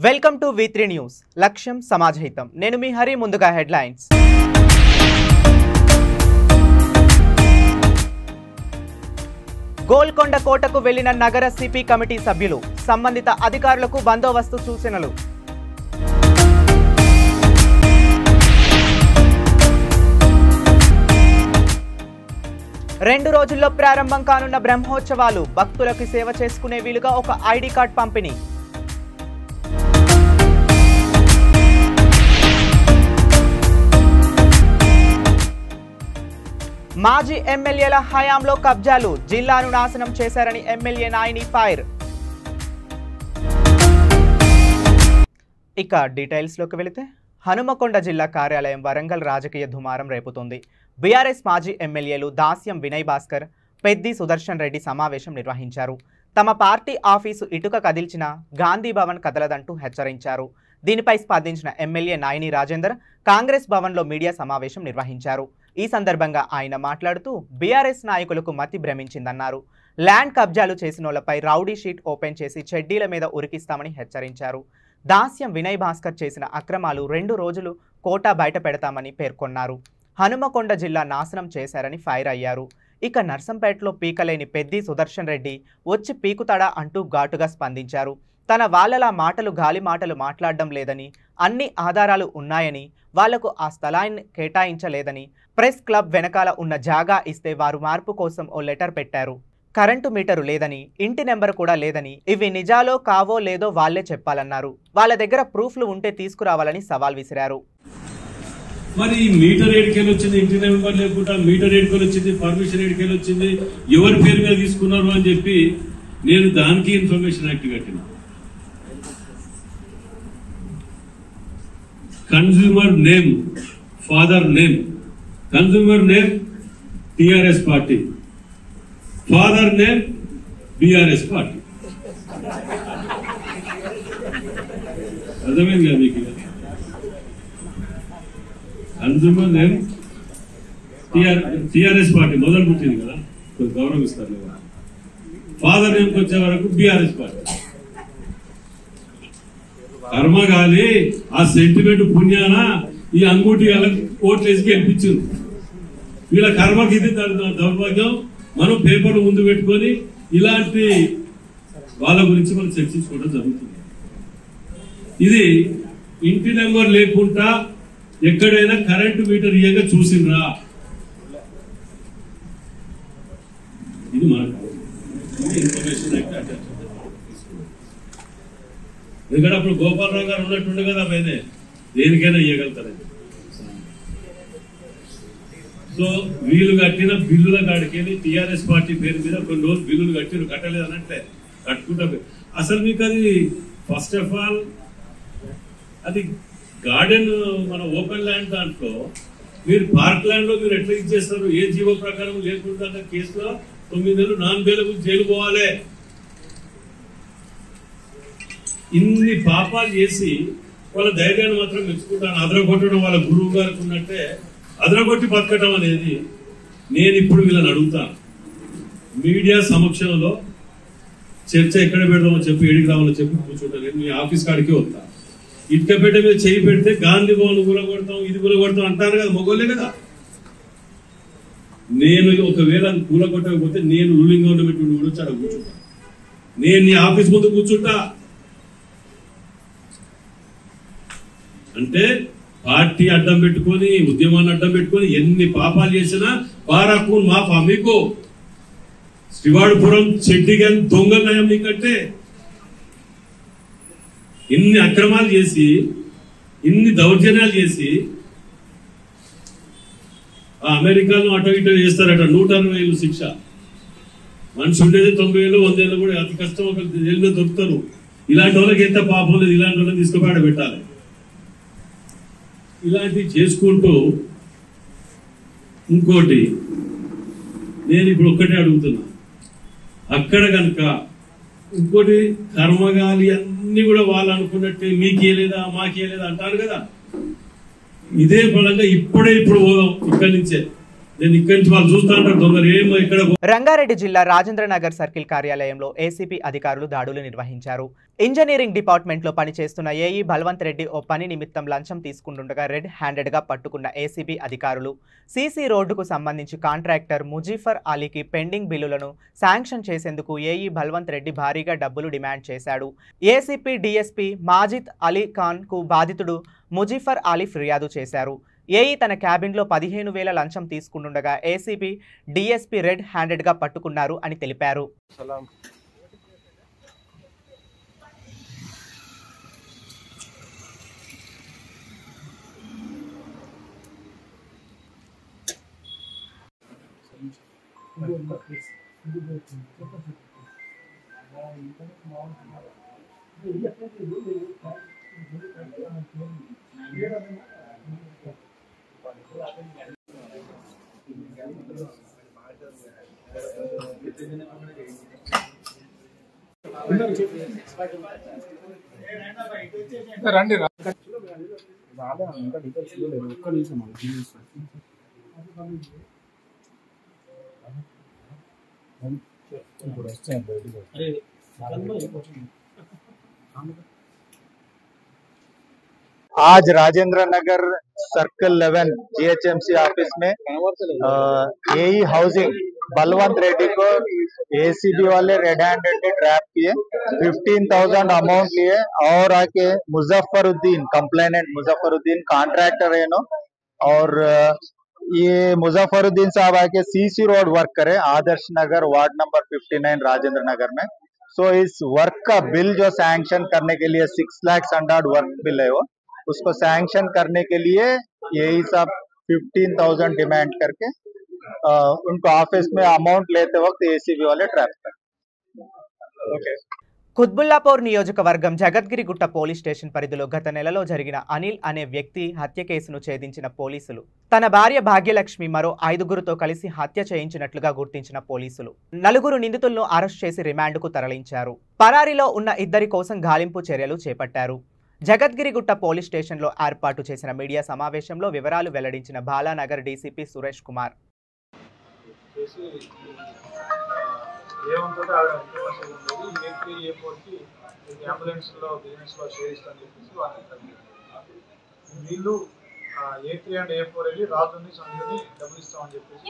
Welcome to V3 news లక్ష్యం సమాజహితం నేను మీ హరి ముందుగా హెడ్లైన్స్ గోల్కొండ కోటకు వెళ్లిన నగర సిపి కమిటీ సభ్యులు సంబంధిత అధికారులకు బందోబస్తు సూచనలు రెండు రోజుల్లో ప్రారంభం కానున్న బ్రహ్మోత్సవాలు భక్తులకు సేవ చేసుకునే వీలుగా ఒక ఐడి కార్డ్ పంపిణీ మాజీ ఎమ్మెల్యేల హయాంలో కబ్జాలు జిల్లాను నాశనం చేశారని ఎమ్మెల్యే నాయని ఫైర్ ఇక డీటెయిల్స్లోకి వెళితే హనుమకొండ జిల్లా కార్యాలయం వరంగల్ రాజకీయ దుమారం రేపుతోంది. బీఆర్ఎస్ మాజీ ఎమ్మెల్యేలు దాస్యం వినయ్ భాస్కర్, పెద్ది సుదర్శన్ రెడ్డి సమావేశం నిర్వహించారు. తమ పార్టీ ఆఫీసు ఇటుక కదిల్చిన గాంధీ భవన్ కదలదంటూ హెచ్చరించారు. దీనిపై స్పందించిన ఎమ్మెల్యే నాయని రాజేందర్ కాంగ్రెస్ భవన్లో మీడియా సమావేశం నిర్వహించారు. ఈ సందర్భంగా ఆయన మాట్లాడుతూ బీఆర్ఎస్ నాయకులకు మతి భ్రమించిందన్నారు. ల్యాండ్ కబ్జాలు చేసినోళ్లపై రౌడీ షీట్ ఓపెన్ చేసి చెడ్డీల మీద ఉరికిస్తామని హెచ్చరించారు. దాస్యం వినయ్ భాస్కర్ చేసిన అక్రమాలు 2 రోజులు కోటా బయట పెడతామని పేర్కొన్నారు. హనుమకొండ జిల్లా నాశనం చేశారని ఫైర్ అయ్యారు. ఇక నర్సంపేటలో పీకలేని పెద్ది సుదర్శన్ రెడ్డి వచ్చి పీకుతాడా అంటూ ఘాటుగా స్పందించారు. తన వాళ్ళలా మాటలు గాలి మాటలు మాట్లాడడం లేదని, అన్ని ఆధారాలు ఉన్నాయని, వాళ్లకు ఆ స్థలాన్ని కేటాయించలేదని, ప్రెస్ క్లబ్ వెనకాల ఉన్న జాగా ఇస్తే వారు మార్పు కోసం ఓ లెటర్ పెట్టారు. కరెంటు మీటరు లేదని, ఇంటి నెంబర్ కూడా లేదని, ఇవి నిజాలో కావో లేదో వాళ్లే చెప్పాలన్నారు. వాళ్ళ దగ్గర ప్రూఫ్లు ఉంటే తీసుకురావాలని సవాల్ విసిరారు. మరి మీటర్ ఏడికెళ్ళి వచ్చింది, ఇంటి నెంబర్ లేకుండా మీటర్ ఏడికెళ్ళి వచ్చింది, పర్మిషన్ ఏడికెళ్ళి వచ్చింది, ఎవరి పేరు మీద తీసుకున్నారు అని చెప్పి నేను దానికి ఇన్ఫర్మేషన్ యాక్ట్ కట్టిన. Consumer name, father name, consumer name TRS party, father name BRS party. అర్థమైంది కదా మీకు? కన్స్యూమర్ నేమ్ టిఆర్ఎస్ పార్టీ మొదలు పుట్టింది కదా, గౌరవిస్తారు కదా. ఫాదర్ నేమ్కి వచ్చే వరకు బిఆర్ఎస్ పార్టీ. కర్మగాలి ఆ సెంటిమెంట్ పుణ్యాన ఈ అంగూటి వాళ్ళకి ఓట్లు వేసి గెలిపించింది. వీళ్ళ కర్మకి ఇది దౌర్భాగ్యం. మనం పేపర్లు ముందు పెట్టుకొని ఇలాంటి వాళ్ళ గురించి మనం చర్చించుకోవడం జరుగుతుంది. ఇది ఇంటి నెంబర్ లేకుండా ఎక్కడైనా కరెంటు మీటర్ ఇయ్యగా చూసిండ్రా? ఇది మనకు ఇన్ఫర్మేషన్ అయితే ఎందుకంటే అప్పుడు గోపాలరావు గారు ఉన్నట్టుండే కదా, పైన దేనికైనా ఇవ్వగలుగుతారని. సో వీళ్ళు కట్టిన బిల్లుల కాడికి టీఆర్ఎస్ పార్టీ పేరు మీద కొన్ని రోజులు బిల్లులు కట్టలేదు అనంటే కట్టుకుంటా. అసలు మీకు అది ఫస్ట్ ఆఫ్ ఆల్ అది గార్డెన్ మన ఓపెన్ ల్యాండ్, దాంట్లో మీరు పార్క్ ల్యాండ్ లో మీరు ఎట్లా ఇచ్చేస్తారు? ఏ జీవో ప్రకారం లేకుండా కేసులో 9 నెలలు 4 నెలలకు జైలు పోవాలి. ఇన్ని పాపాలు చేసి వాళ్ళ ధైర్యాన్ని మాత్రం మెచ్చుకుంటాను. అదరగొట్టడం వాళ్ళ గురువు గారికి ఉన్నట్టే అదరగొట్టి బతకటం అనేది. నేను ఇప్పుడు వీళ్ళని అడుగుతాను, మీడియా సమక్షంలో చర్చ ఎక్కడ పెడదామని చెప్పి, ఏడికి రావాలని చెప్పి కూర్చుంటాను. నేను మీ ఆఫీస్ కాడికే వస్తా. ఇటుక పెట్ట మీద చేయి పెడితే గాంధీ భవన్ కూలగొడతాం, ఇది కూలగొడతాం అంటారు కదా, మొగోలే కదా. నేను ఒకవేళ అది కూలగొట్టకపోతే నేను రూలింగ్ గవర్నమెంట్ కూడా వచ్చి అక్కడ కూర్చుంటా. నేను నీ ఆఫీస్ ముందు కూర్చుంటా. అంటే పార్టీ అడ్డం పెట్టుకొని, ఉద్యమాన్ని అడ్డం పెట్టుకొని ఎన్ని పాపాలు చేసినా బారాకు మాఫా మీకు. శ్రీవాడుపురం చెడ్డిగా దొంగ నయం మీకంటే ఇన్ని అక్రమాలు చేసి, ఇన్ని దౌర్జన్యాలు చేసి, ఆ అమెరికాలో అటో ఇటో చేస్తారట 160,000 శిక్ష. మనిషి ఉండేది 90,000 100,000 కూడా అతి కష్టం. ఒక జైల్లో దొరుకుతారు. ఇలాంటి వాళ్ళకి ఎంత పాపం లేదు, ఇలాంటి వాళ్ళని తీసుకుపోయి పెట్టాలి. ఇలాంటివి చేసుకుంటూ ఇంకోటి నేను ఇప్పుడు ఒక్కటే అడుగుతున్నా, అక్కడ కనుక ఇంకోటి కర్మగాలి అన్ని కూడా వాళ్ళు అనుకున్నట్టే మీకేలేదా మాకేలేదా అంటారు కదా. ఇదే బలంగా ఇప్పుడు పోదాం ఇక్కడి నుంచే. నేను ఇక్కడి నుంచి వాళ్ళు చూస్తా ఉంటారు దొంగలు ఏమో ఇక్కడ. రంగారెడ్డి జిల్లా రాజేంద్రనగర్ సర్కిల్ కార్యాలయంలో ఏసీపీ అధికారులు దాడులు నిర్వహించారు. ఇంజనీరింగ్ డిపార్ట్మెంట్లో పనిచేస్తున్న ఏఈ బల్వంత్ రెడ్డి ఓ పని నిమిత్తం లంచం తీసుకుంటుండగా రెడ్ హ్యాండెడ్గా పట్టుకున్న ఏసీబీ అధికారులు సీసీ రోడ్డుకు సంబంధించి కాంట్రాక్టర్ ముజీఫర్ అలీకి పెండింగ్ బిల్లులను శాంక్షన్ చేసేందుకు ఏఈ బల్వంత్ రెడ్డి భారీగా డబ్బులు డిమాండ్ చేశాడు. ఏసీపీ డీఎస్పీ మాజిద్ అలీ ఖాన్కు బాధితుడు ముజీఫర్ అలీ ఫిర్యాదు చేశారు. ఏఈ తన క్యాబిన్లో 15,000 లంచం తీసుకుంటుండగా ఏసీబీ డీఎస్పీ రెడ్ హ్యాండెడ్గా పట్టుకున్నారు అని తెలిపారు. రండి आज Rajendra Nagar circle 11 GHMC office में एई हाउसिंग बलवंत रेड्डी को एसीबी वाले रेड हैंडेड ट्रैप किए, 15,000 अमाउंट लिए और आके मुजफ्फरुद्दीन कंप्लेनेंट मुजफ्फरुद्दीन कॉन्ट्रैक्टर है नो, और ये मुजफ्फरुद्दीन साहब आके सीसी रोड वर्क करे आदर्श नगर वार्ड नंबर 59 राजेंद्र नगर में। सो इस वर्क का बिल जो सैंक्शन करने के लिए 6 लाख अंडर वर्क बिल है वो, उसको सैंक्शन करने के लिए यही सब 15,000 डिमांड करके उनको ऑफिस में अमाउंट लेते वक्त एसीबी वाले ट्रैप कर। ओके। కుత్బుల్లాపూర్ నియోజకవర్గం జగద్గిరిగుట్ట పోలీస్ స్టేషన్ పరిధిలో గత నెలలో జరిగిన అనిల్ అనే వ్యక్తి హత్య కేసును ఛేదించిన పోలీసులు తన భార్య భాగ్యలక్ష్మి మరో 5గురితో కలిసి హత్య చేయించినట్లుగా గుర్తించిన పోలీసులు 4 నిందితులను అరెస్ట్ చేసి రిమాండ్కు తరలించారు. పరారీలో ఉన్న 2 కోసం గాలింపు చర్యలు చేపట్టారు. జగద్గిరిగుట్ట పోలీస్ స్టేషన్లో ఏర్పాటు చేసిన మీడియా సమావేశంలో వివరాలు వెల్లడించిన బాలానగర్ డీసీపీ సురేష్ కుమార్. ఏమంటే ఏ4కి అంబులెన్స్లో బిజినెస్లో షేర్ ఇస్తామని చెప్పేసి వాళ్ళని వీళ్ళు A3 అండ్ A4 వెళ్ళి రాజుని సంజుని డబ్బులు ఇస్తామని చెప్పేసి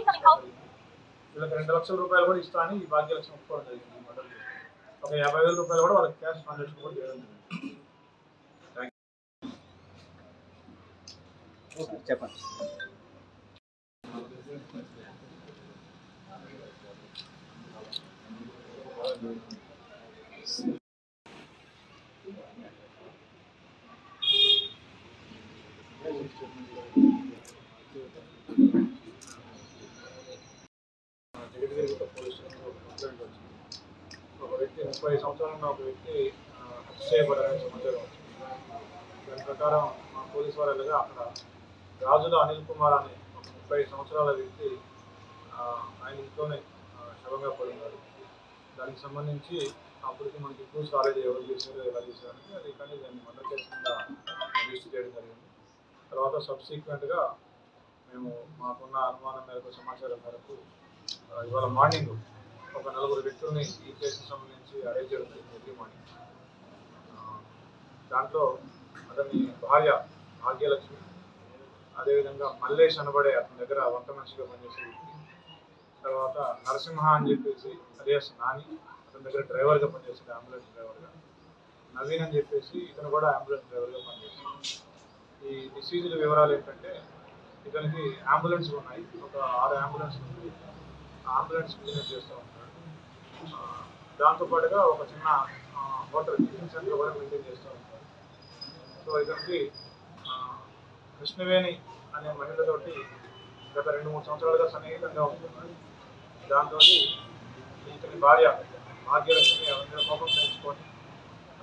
వీళ్ళకి 2 లక్షల రూపాయలు కూడా ఇస్తా అని ఈ భాగ్యలక్ష్మి ఒప్పుకోవడం జరిగింది. ఒక 50,000 రూపాయలు కూడా వాళ్ళకి క్యాష్ ట్రాన్సాక్షన్ కూడా చేయడం జరిగింది. చెప్పండి. జగద్గిరిగుట్ట పోలీస్ స్టేషన్లో కంప్లైంట్ వచ్చింది. ఒక వ్యక్తి 30 సంవత్సరాల ఉన్న ఒక వ్యక్తి హత్య చేయబడారని సమాచారం వచ్చింది. దాని ప్రకారం మా పోలీసు వారు వెళ్ళగా అక్కడ రాజుల అనిల్ కుమార్ అనే ఒక 30 సంవత్సరాల వ్యక్తి ఆయన ఇంట్లోనే శవంగా పడినాడు. దానికి సంబంధించి అప్పటికి మనకి ప్రూఫ్స్ రాలేదు, ఎవరు చేశారు ఎలా చేశారని. అది కానీ దాన్ని మర్డర్ కేసు కింద రిజిస్టర్ చేయడం జరిగింది. తర్వాత సబ్సిక్వెంట్గా మేము మాకున్న అనుమానం మేరకు సమాచారం మేరకు ఇవాళ మార్నింగ్ ఒక 4 వ్యక్తుల్ని ఈ కేసుకు సంబంధించి అరెస్ట్ చేయడం జరిగింది ఎర్లీ మార్నింగ్. దాంట్లో అతని భార్య భాగ్యలక్ష్మి, అదేవిధంగా మల్లేష్ అనబడే అతని దగ్గర వంట మనిషిగా పనిచేసే వ్యక్తి, తర్వాత నరసింహ అని చెప్పేసి అలియాస్ నాని, అతని దగ్గర డ్రైవర్గా పనిచేస్తాడు, అంబులెన్స్ డ్రైవర్గా. నవీన్ అని చెప్పేసి ఇతను కూడా అంబులెన్స్ డ్రైవర్గా పనిచేస్తాడు. ఈ డిసీజుల వివరాలు ఏంటంటే ఇతనికి అంబులెన్స్లు ఉన్నాయి, ఒక 6 అంబులెన్స్లు ఉన్నాయి. అంబులెన్స్ బిజినెస్ చేస్తూ ఉంటాడు. దాంతోపాటుగా ఒక చిన్న హోటల్ టిఫిన్ సెంటర్ కూడా మెయింటైన్ చేస్తూ ఉంటాడు. సో ఇతనికి కృష్ణవేణి అనే మహిళతోటి గత 2-3 సంవత్సరాలుగా సన్నిహితంగా ఉంటున్నాడు. దాంతో ఇతని భార్య భాగ్యలక్ష్మి ఎవరి కోపం పెంచుకొని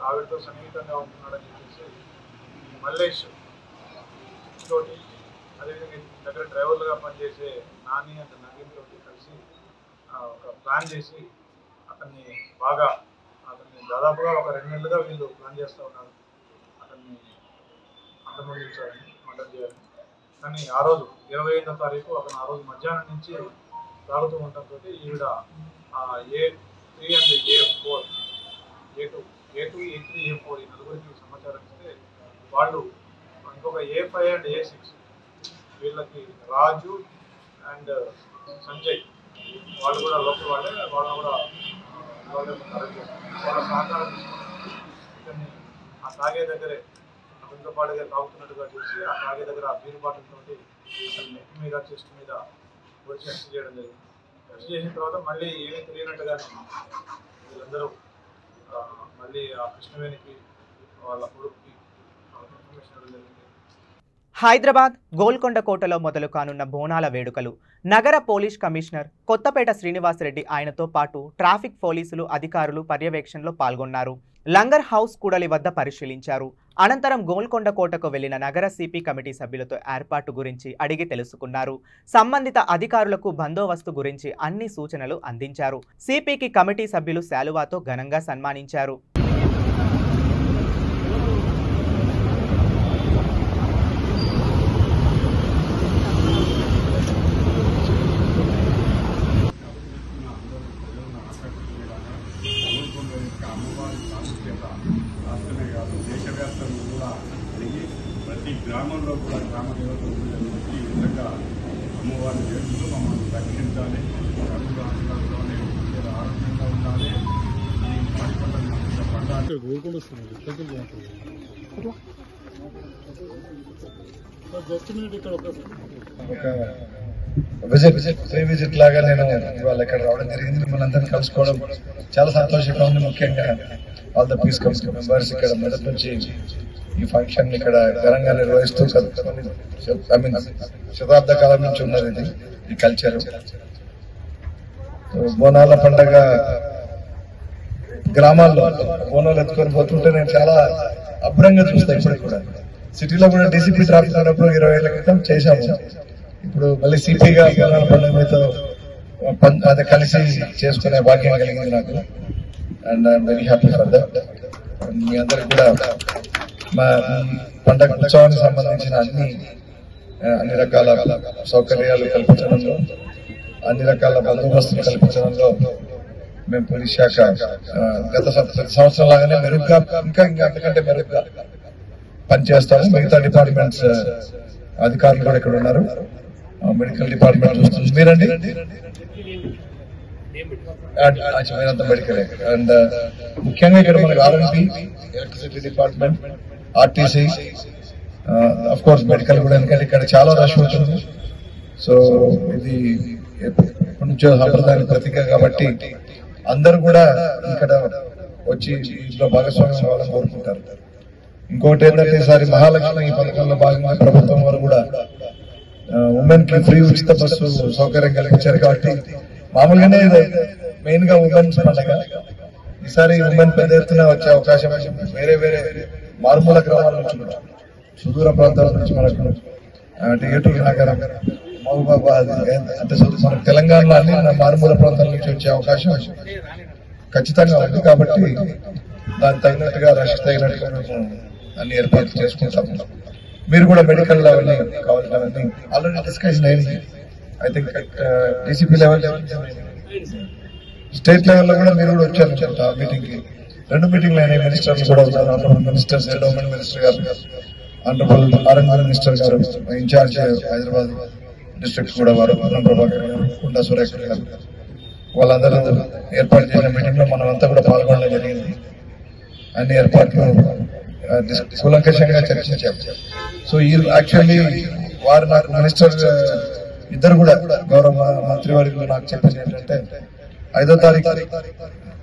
ఆవిడతో సన్నిహితంగా ఉంటున్నాడని చెప్పేసి మల్లేష్ తోటి, అదేవిధంగా దగ్గర డ్రైవర్లుగా పనిచేసే నాని అంటే నవీన్ తోటి కలిసి ఒక ప్లాన్ చేసి అతన్ని దాదాపుగా ఒక 2 నెలలుగా వీళ్ళు ప్లాన్ చేస్తూ ఉన్నారు అతన్ని అంతమొందించాలని, మర్డర్ చేయాలని. కానీ ఆ రోజు 25వ తారీఖు అతను ఆ రోజు మధ్యాహ్నం నుంచి తాగుతూ ఉండటంతో ఈవిడ A3 and A4 A2 A3 A4 ఈ నలుగురికి సమాచారం ఇస్తే వాళ్ళు ఇంకొక A5 అండ్ A6 వీళ్ళకి రాజు అండ్ సంజయ్ వాళ్ళు కూడా లోకల్ వాళ్ళని కూడా అరెస్ట్ చేస్తారు. వాళ్ళ సహకారం తీసుకుని ఇతన్ని ఆ తాగే దగ్గరే అతనితో పాటుగా తాగుతున్నట్టుగా చూసి ఆ తాగే దగ్గర ఆ బీరు బాటిల్తో అతని నెక్ మీద చెస్ట్ మీద వచ్చి అరెస్ట్ చేయడం జరిగింది. అరెస్ట్ చేసిన తర్వాత మళ్ళీ ఏమీ తెలియనట్టుగానే వీళ్ళందరూ మళ్ళీ ఆ కృష్ణవేణికి వాళ్ళ కొడుకుకి ఇన్ఫర్మేషన్ ఇవ్వడం జరిగింది. హైదరాబాద్ గోల్కొండ కోటలో మొదలు కానున్న బోనాల వేడుకలు. నగర పోలీస్ కమిషనర్ కొత్తపేట శ్రీనివాసరెడ్డి ఆయనతో పాటు ట్రాఫిక్ పోలీసులు అధికారులు పర్యవేక్షణలో పాల్గొన్నారు. లంగర్ హౌస్ కూడలి వద్ద పరిశీలించారు. అనంతరం గోల్కొండ కోటకు వెళ్లిన నగర సిపి కమిటీ సభ్యులతో ఏర్పాటు గురించి అడిగి తెలుసుకున్నారు. సంబంధిత అధికారులకు బందోబస్తు గురించి అన్ని సూచనలు అందించారు. సిపికి కమిటీ సభ్యులు శాలువాతో ఘనంగా సన్మానించారు. ప్రతి గ్రామంలో కూడా గ్రామ దేవతలు ఈ విధంగా అమ్మవారిని చేస్తూ మమ్మల్ని రక్షించాలి, కరువులోనే ఆరోగ్యంగా ఉండాలి. ఈ ఫ్రీ విజిట్ లాగా నేను ఇవాళ ఇక్కడ రావడం జరిగింది. మిమ్మల్ని అందరినీ కలుసుకోవడం చాలా సంతోషంగా ఉంది. ముఖ్యంగా all the peace committee members ఇక్కడ మొదటి నుంచి ఈ ఫంక్షన్ ఇక్కడ ఘనంగా నిర్వహిస్తూ శతాబ్ద కాలం నుంచి ఉన్నది ఇది ఈ కల్చర్. బోనాల పండగ గ్రామాల్లో బోనాలు ఎత్తుకొని పోతుంటే నేను చాలా అభ్రంగా చూస్తాను. ఇప్పుడు కూడా సిటీలో కూడా డీసీపీ ట్రాఫిక్ ఉన్నప్పుడు 20 ఏళ్ల క్రితం చేశాము. ఇప్పుడు మళ్ళీ సిపిగా బోనాల పండుగ మీతో అదే కలిసి చేసుకునే భాగ్యం కలిగింది నాకు. And I'm very happy for that. మీ అందరికి కూడా మా పండగ ఉత్సవానికి సంబంధించిన అన్ని రకాల సౌకర్యాలు కల్పించడంలో, అన్ని రకాల బందోబస్తులు కల్పించడంలో మేము పోలీస్ శాఖ గత సంవత్సరం లాగానే మెరుగ్గా ఇంకా అంతకంటే మెరుగ్గా పనిచేస్తాము. మిగతా డిపార్ట్మెంట్స్ అధికారులు కూడా ఇక్కడ ఉన్నారు. మెడికల్ డిపార్ట్మెంట్ చూస్తుంది మీరండి, మీరంతా మెడికల్. అండ్ ముఖ్యంగా ఇక్కడ మనకు R&B, electricity department, RTC, of course medical కూడా, ఎందుకంటే ఇక్కడ చాలా రష్ ఉంటుంది. సో ఇది ఎప్పటి నుంచో సంప్రదాయానికి ప్రతీక కాబట్టి అందరూ కూడా ఇక్కడ వచ్చి ఇంట్లో భాగస్వామ్యం కావాలని కోరుకుంటారు. ఇంకోటి ఏంటంటే ఈసారి మహాలక్ష్మి ఈ పథకంలో భాగంగా ప్రభుత్వం వారు కూడా ఉమెన్ కి ఫ్రీ ఉచిత బస్సు సౌకర్యం కల్పించారు. కాబట్టి మామూలుగానే మెయిన్ గా ఉమెన్స్ పండుగ, ఈసారి ఉమెన్ పెద్ద ఎత్తున వచ్చే అవకాశం వేరే వేరే మారుమూల గ్రామాల నుంచి కూడా, సుదూర ప్రాంతాల నుంచి మనకు అంటే ఏటూరు నగరం, మహబూబాబాద్ అంటే మనకు తెలంగాణలో అన్ని మారుమూల ప్రాంతాల నుంచి వచ్చే అవకాశం ఖచ్చితంగా ఉంది. కాబట్టి దానికి తగినట్టుగా రష్ తగినట్టుగా మేము అన్ని ఏర్పాట్లు చేసుకుంటాము. మీరు కూడా మెడికల్ అవన్నీ కావాల్సినవన్నీ ఆల్రెడీ డిస్కషన్ అయింది. I think DCP level, state లెవెల్లో కూడా మీరు కూడా వచ్చారు మీటింగ్ కి. 2 మీటింగ్లు అయినాయి. మినిస్టర్లు కూడా వచ్చారు. ఆనరబుల్ మినిస్టర్స్, ఎండోమెంట్ మినిస్టర్ గారు, ఆనరబుల్ R&B మినిస్టర్ గారు, ఇన్ఛార్జ్ హైదరాబాద్ డిస్ట్రిక్ట్ కూడా వారు, ప్రభాకర్ గారు, కొండా సురేఖర్ గారు, వాళ్ళందరూ ఏర్పాటు చేసిన మీటింగ్ లో మనం అంతా కూడా పాల్గొనడం జరిగింది. అన్ని ఏర్పాట్లు కూలంకషంగా చర్చించాం. సో ఈ యాక్చువల్లీ వారు నాకు మినిస్టర్ ఇద్దరు కూడా గౌరవ మంత్రి వారికి నాకు చెప్పింది ఏంటంటే 5వ తారీఖు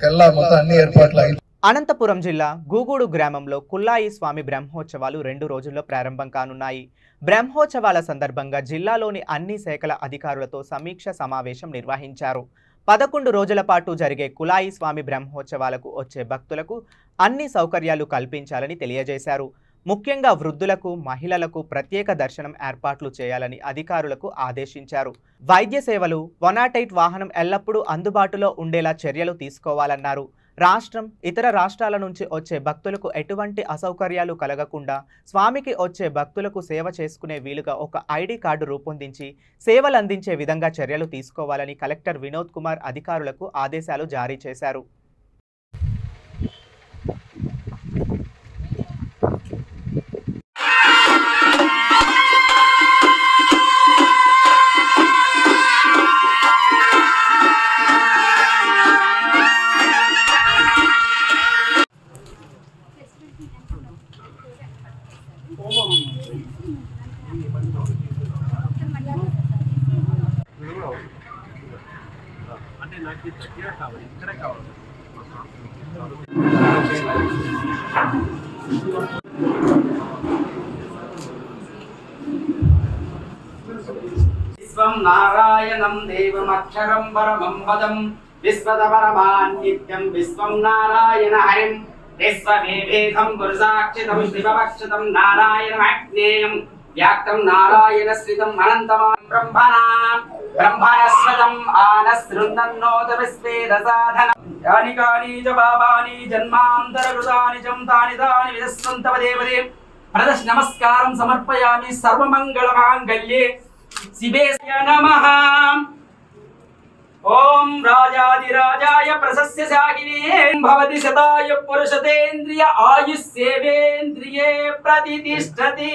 కల్లా మొత్తం అన్ని ఏర్పాట్లు అయి. అనంతపురం జిల్లా గూగూడు గ్రామంలో కుల్లాయి స్వామి బ్రహ్మోత్సవాలు 2 రోజుల్లో ప్రారంభం కానున్నాయి. బ్రహ్మోత్సవాల సందర్భంగా జిల్లాలోని అన్ని శాఖల అధికారులతో సమీక్ష సమావేశం నిర్వహించారు. 11 రోజుల పాటు జరిగే కులాయి స్వామి బ్రహ్మోత్సవాలకు వచ్చే భక్తులకు అన్ని సౌకర్యాలు కల్పించాలని తెలియజేశారు. ముఖ్యంగా వృద్ధులకు, మహిళలకు ప్రత్యేక దర్శనం ఏర్పాట్లు చేయాలని అధికారులకు ఆదేశించారు. వైద్య సేవలు, 108 వాహనం ఎల్లప్పుడూ అందుబాటులో ఉండేలా చర్యలు తీసుకోవాలన్నారు. రాష్ట్రం, ఇతర రాష్ట్రాల నుంచి వచ్చే భక్తులకు ఎటువంటి అసౌకర్యాలు కలగకుండా స్వామికి వచ్చే భక్తులకు సేవ చేసుకునే వీలుగా ఒక ఐడి కార్డు రూపొందించి సేవలు అందించే విధంగా చర్యలు తీసుకోవాలని కలెక్టర్ వినోద్ కుమార్ అధికారులకు ఆదేశాలు జారీ చేశారు. అంటే నాకు దగ్గర కావాలి, ఇక్కడే కావాలి. విశ్వం నారాయణం దేవమక్షరం పరమం పదం విశ్వతపరమాన్నిత్యం విశ్వం నారాయణ హరిం విశ్వవేవేదం పురుషాక్షితం శివభక్షితం నారాయణమజ్ఞేయం వ్యాక్తం నారాయణ శ్రితం అనంతమాం బ్రహ్మణస్వతం ఆనశృణ్వన్నోత విశ్వేద సాధనం యాని కాని చ పాపాని జన్మాంతరకృతాని చం తాని తాని విదస్సంతవ దేవదే ప్రదక్ష నమస్కారం సమర్పయామి. సర్వమంగళమాంగళ్యే శివే నమః. ఓం రాజాదిరాజాయ ప్రశస్య శాగినే భవతి శతాయ పురుషతేంద్రియ ఆయుష్యేవేంద్రియే ప్రతిష్ఠతి.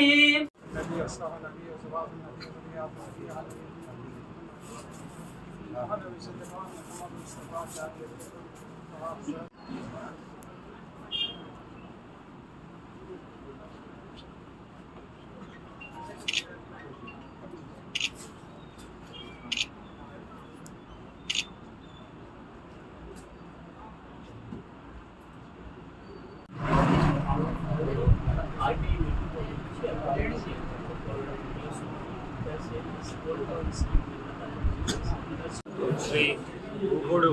శ్రీ గూగూడు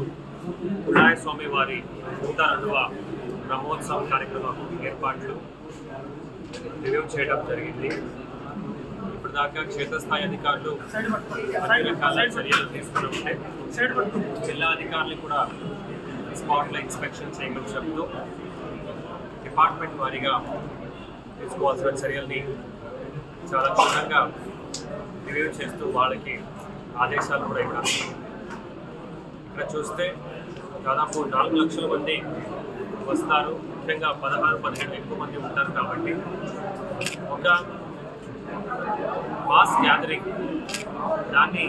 వినాయ స్వామి వారి 102వ బ్రహ్మోత్సవం కార్యక్రమం ఏర్పాట్లు రివ్యూ చేయడం జరిగింది. ఇప్పటిదాకా క్షేత్రస్థాయి అధికారులు అన్ని రకాల చర్యలు తీసుకుని ఉంటే జిల్లా అధికారులు కూడా స్పాట్లో ఇన్స్పెక్షన్ చేయమని చెప్తూ డిపార్ట్మెంట్ వారీగా తీసుకోవాల్సిన చర్యల్ని చాలా క్షుణ్ణంగా రివ్యూ చేస్తూ వాళ్ళకి ఆదేశాలు కూడా ఇవ్వాలి. ఇక్కడ చూస్తే దాదాపు 4 లక్షల మంది వస్తారు. ముఖ్యంగా 16-17 ఎక్కువ మంది ఉంటారు కాబట్టి ఒక మాస్ గ్యాదరింగ్ దాన్ని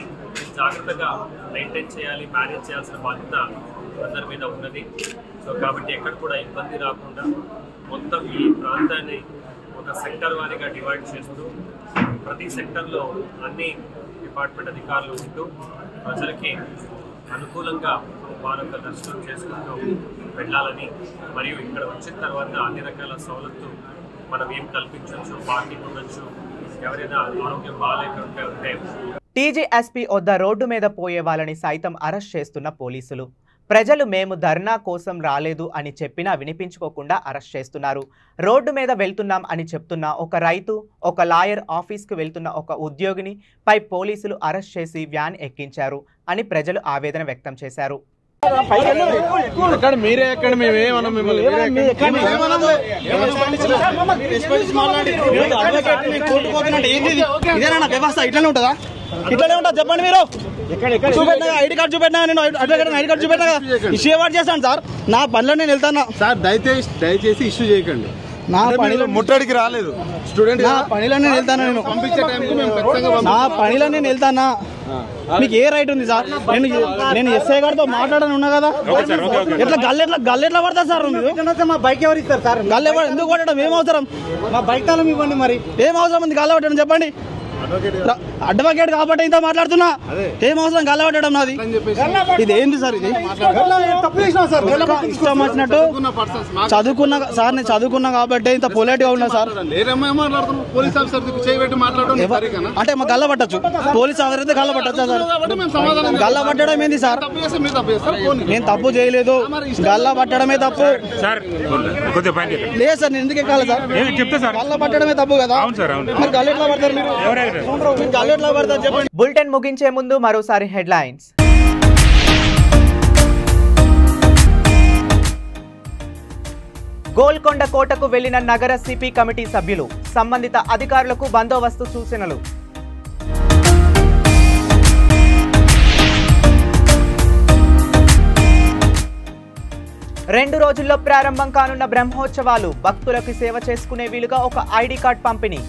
జాగ్రత్తగా మెయింటైన్ చేయాలి, మేనేజ్ చేయాల్సిన బాధ్యత అందరి మీద ఉన్నది. సో కాబట్టి ఎక్కడ కూడా ఇబ్బంది రాకుండా మొత్తం ఈ ప్రాంతాన్ని ఒక సెక్టర్ వారీగా డివైడ్ చేస్తూ ప్రతి సెక్టర్లో అన్ని డిపార్ట్మెంట్ అధికారులు ఉంటూ ప్రజలకి అనుకూలంగా వారొక దర్శనం చేసుకుంటూ వెళ్ళాలని, మరియు ఇక్కడ వచ్చిన తర్వాత అన్ని రకాల సౌలతులు మనం ఏం కల్పించవచ్చు, పార్కింగ్ ఉండొచ్చు, ఎవరైనా ఆరోగ్యం బాగాలేకుండా ఉంటే టీజీఎస్పీ వద్ద రోడ్డు మీద పోయే వాళ్ళని సైతం అరెస్ట్ చేస్తున్న పోలీసులు. ప్రజలు మేము ధర్నా కోసం రాలేదు అని చెప్పినా వినిపించుకోకుండా అరెస్ట్ చేస్తున్నారు. రోడ్డు మీద వెళ్తున్నాం అని చెప్తున్న ఒక రైతు, ఒక లాయర్, ఆఫీస్కు వెళ్తున్న ఒక ఉద్యోగిని పై పోలీసులు అరెస్ట్ చేసి వ్యాన్ ఎక్కించారు అని ప్రజలు ఆవేదన వ్యక్తం చేశారు. ఇట్లానే ఉంటా చెప్పండి. మీరు చూపెట్టినా ఐడి కార్డు చూపెట్టినా, నేను ఐడి కార్డు చూపెట్టినా ఇష్యూ అవార్డు చేస్తాను సార్. నా పనిలో నేను వెళ్తాను సార్. దయచేసి ఇష్యూ చేయకండి. నా పనిలో ముట్టడికి రాలేదు స్టూడెంట్. నా పనిలో నేను వెళ్తాను. నేను పంపించే టైంకి మేము నా పనిలో నేను వెళ్తానా? మీకు ఏ రైట్ ఉంది సార్? నేను ఎస్ఐ గారితో మాట్లాడని ఉన్నా కదా. ఎట్లా గల్లెట్లా పడతా సార్? మా బైక్ ఎవరు ఇస్తారు సార్? గల్లె ఎందుకు కొట్టడం ఏం అవసరం? మా బైక్ తాళం ఇవ్వండి. మరి ఏం అవసరం ఉంది గల్ల పట్టడం చెప్పండి. అడ్వకేట్ కాబట్టి ఇంత మాట్లాడుతున్నా. ఏం అవసరం గల్ల పట్టడం? నాది ఇది ఏంది సార్? ఇది ఇష్టం వచ్చినట్టు చదువుకున్నా సార్. నేను చదువుకున్నా కాబట్టి ఇంత పొలైట్ గా ఉన్నా సార్. పోలీస్ ఆఫీసర్ చేయబెట్టి మాట్లాడడం అంటే మాకు గల్ల పట్టచ్చు. పోలీస్ ఆఫీసర్ అయితే గల్ల పట్టచ్చా సార్? గల్ల పట్టడం ఏంది సార్? నేను తప్పు చేయలేదు. గల్ల పట్టడమే తప్పు లేదు సార్. నేను ఎందుకు ఎక్కాలి సార్? గల్ల పట్టడమే తప్పు కదా. మరి గల్ల ఎట్లా పడతారు మీరు? గల్ల ఎట్లా పడతారు చెప్పండి. బులెటిన్ ముగించే ముందు మరోసారి హెడ్లైన్స్. గోల్కొండ కోటకు వెళ్లిన నగర సిపి కమిటీ సభ్యులు, సంబంధిత అధికారులకు బందోబస్తు సూచనలు. రెండు రోజుల్లో ప్రారంభం కానున్న బ్రహ్మోత్సవాలు, భక్తులకు సేవ చేసుకునే వీలుగా ఒక ఐడి కార్డ్ పంపిణీ.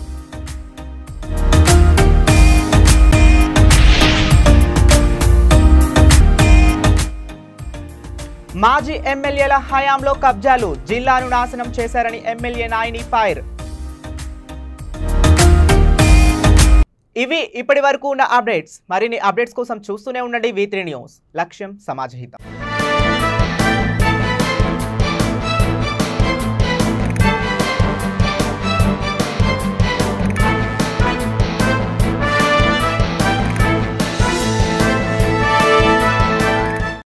మాజీ ఎమ్మెల్యేల హయాంలో కబ్జాలు, జిల్లాను నాశనం చేశారని ఎమ్మెల్యే నాయని ఫైర్. ఇవి ఇప్పటి వరకు ఉన్న అప్డేట్స్. మరిన్ని అప్డేట్స్ కోసం చూస్తూనే ఉండండి V3 న్యూస్. లక్ష్యం సమాజహితం.